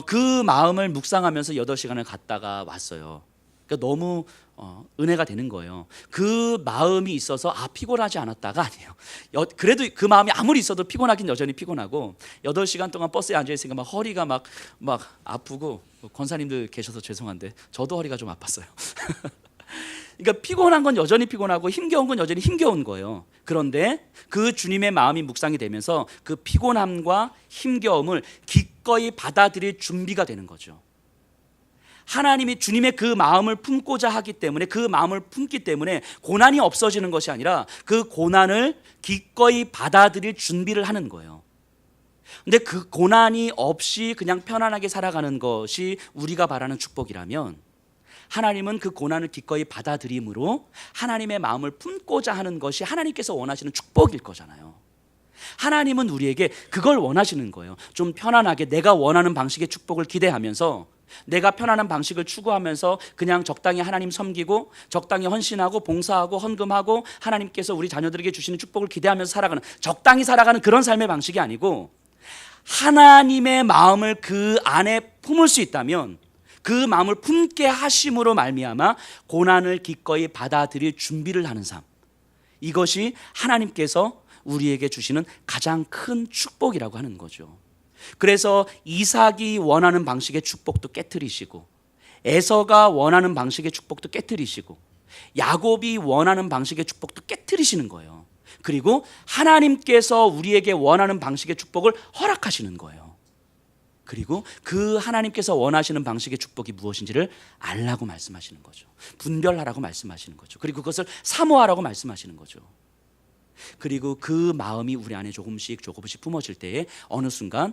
[SPEAKER 1] 그 마음을 묵상하면서 8시간을 갔다가 왔어요. 그러니까 너무 은혜가 되는 거예요. 그 마음이 있어서 피곤하지 않았다가 아니에요. 그래도 그 마음이 아무리 있어도 피곤하긴 여전히 피곤하고, 8시간 동안 버스에 앉아있으니까 막 허리가 막 아프고, 권사님들 계셔서 죄송한데 저도 허리가 좀 아팠어요. 그러니까 피곤한 건 여전히 피곤하고 힘겨운 건 여전히 힘겨운 거예요. 그런데 그 주님의 마음이 묵상이 되면서 그 피곤함과 힘겨움을 기꺼이 받아들일 준비가 되는 거죠. 하나님이 주님의 그 마음을 품고자 하기 때문에, 그 마음을 품기 때문에 고난이 없어지는 것이 아니라 그 고난을 기꺼이 받아들일 준비를 하는 거예요. 근데 그 고난이 없이 그냥 편안하게 살아가는 것이 우리가 바라는 축복이라면, 하나님은 그 고난을 기꺼이 받아들임으로 하나님의 마음을 품고자 하는 것이 하나님께서 원하시는 축복일 거잖아요. 하나님은 우리에게 그걸 원하시는 거예요. 좀 편안하게 내가 원하는 방식의 축복을 기대하면서, 내가 편안한 방식을 추구하면서 그냥 적당히 하나님 섬기고 적당히 헌신하고 봉사하고 헌금하고 하나님께서 우리 자녀들에게 주시는 축복을 기대하면서 살아가는, 적당히 살아가는 그런 삶의 방식이 아니고, 하나님의 마음을 그 안에 품을 수 있다면 그 마음을 품게 하심으로 말미암아 고난을 기꺼이 받아들일 준비를 하는 삶, 이것이 하나님께서 우리에게 주시는 가장 큰 축복이라고 하는 거죠. 그래서 이삭이 원하는 방식의 축복도 깨트리시고, 에서가 원하는 방식의 축복도 깨트리시고, 야곱이 원하는 방식의 축복도 깨트리시는 거예요. 그리고 하나님께서 우리에게 원하는 방식의 축복을 허락하시는 거예요. 그리고 그 하나님께서 원하시는 방식의 축복이 무엇인지를 알라고 말씀하시는 거죠. 분별하라고 말씀하시는 거죠. 그리고 그것을 사모하라고 말씀하시는 거죠. 그리고 그 마음이 우리 안에 조금씩 품어질 때에 어느 순간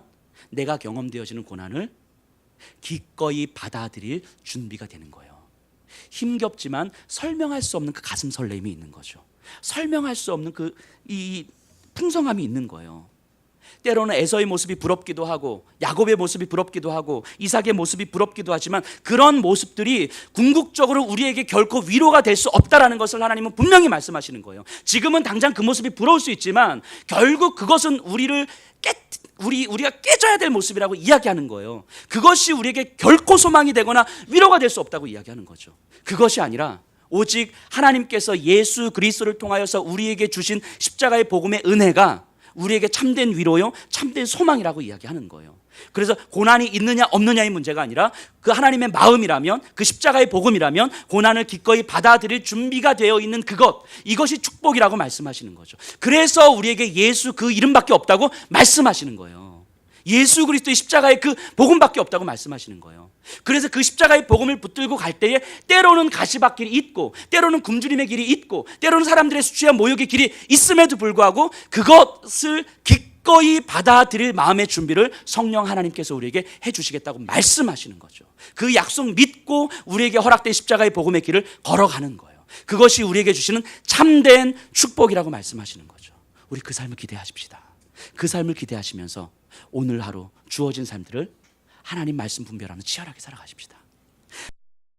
[SPEAKER 1] 내가 경험되어지는 고난을 기꺼이 받아들일 준비가 되는 거예요. 힘겹지만 설명할 수 없는 그 가슴 설렘이 있는 거죠. 설명할 수 없는 이 풍성함이 있는 거예요. 때로는 에서의 모습이 부럽기도 하고, 야곱의 모습이 부럽기도 하고, 이삭의 모습이 부럽기도 하지만, 그런 모습들이 궁극적으로 우리에게 결코 위로가 될 수 없다라는 것을 하나님은 분명히 말씀하시는 거예요. 지금은 당장 그 모습이 부러울 수 있지만 결국 그것은 우리가 깨져야 될 모습이라고 이야기하는 거예요. 그것이 우리에게 결코 소망이 되거나 위로가 될 수 없다고 이야기하는 거죠. 그것이 아니라 오직 하나님께서 예수 그리스도를 통하여서 우리에게 주신 십자가의 복음의 은혜가 우리에게 참된 위로요, 참된 소망이라고 이야기하는 거예요. 그래서 고난이 있느냐 없느냐의 문제가 아니라 그 하나님의 마음이라면, 그 십자가의 복음이라면 고난을 기꺼이 받아들일 준비가 되어 있는 이것이 축복이라고 말씀하시는 거죠. 그래서 우리에게 예수 그 이름밖에 없다고 말씀하시는 거예요. 예수 그리스도의 십자가의 그 복음밖에 없다고 말씀하시는 거예요. 그래서 그 십자가의 복음을 붙들고 갈 때에 때로는 가시밭길이 있고, 때로는 굶주림의 길이 있고, 때로는 사람들의 수치와 모욕의 길이 있음에도 불구하고 그것을 기꺼이 받아들일 마음의 준비를 성령 하나님께서 우리에게 해주시겠다고 말씀하시는 거죠. 그 약속 믿고 우리에게 허락된 십자가의 복음의 길을 걸어가는 거예요. 그것이 우리에게 주시는 참된 축복이라고 말씀하시는 거죠. 우리 그 삶을 기대하십시다. 그 삶을 기대하시면서 오늘 하루 주어진 삶들을 하나님 말씀 분별하며 치열하게 살아가십시다.